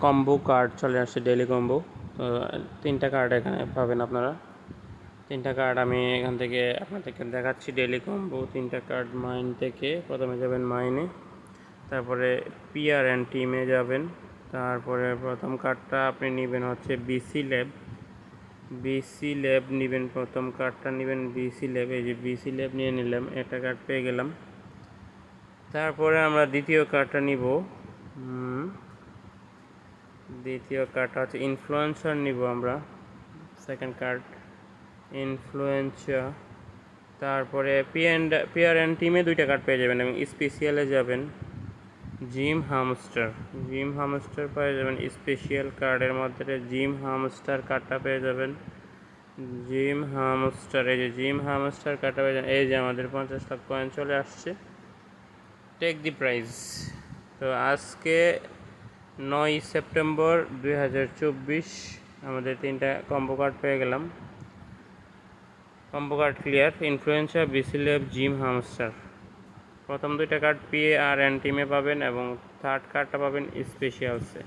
Combo card চলে আসছে, daily combo. তো 3টা কার্ড এখানে পাবেন আপনারা। 3টা কার্ড আমি এখান থেকে আপনাদেরকে দেখাচ্ছি। ডেইলি কম্বো 3টা কার্ড মাইন থেকে। প্রথমে যাবেন মাইনে, তারপরে পিআর অ্যান্ড টিমে যাবেন। তারপরে প্রথম কার্ডটা আপনি নেবেন হচ্ছে বিসি ল্যাব নেবেন। প্রথম কার্ডটা নেবেন বিসি ল্যাব। এই যে বিসি ল্যাব নিয়ে নিলাম, একটা কার্ড পেয়ে গেলাম। তারপরে আমরা দ্বিতীয় কার্ডটা নিব। দ্বিতীয় কার্ডটা হচ্ছে ইনফ্লুয়েন্সার নিব আমরা। Second card influencer. তারপরে পিআর অ্যান্ড টিমে 2টা কার্ড পেয়ে যাবেন এবং স্পেশালে যাবেন জিম হামস্টার পেয়ে যাবেন। স্পেশাল কার্ডের মধ্যে জিম হামস্টার কার্ডটা পেয়ে যাবেন। জিম হামস্টার, এই যে জিম হামস্টার কার্ডটা পেয়ে যাবেন। এই যে আমাদের 50 লাখ কয়েন চলে আসছে। Take the prize. তো আজকে 9 সেপ্টেম্বর 2024 আমাদের 3টা কম্বো কার্ড পেয়ে গেলাম। Combo card clear. Influencer, VC lab, gym hamster. প্রথম 2টা কার্ড পিএ আর এন টিমে পাবেন এবং থার্ড কার্ডটা পাবেন স্পেশালসে।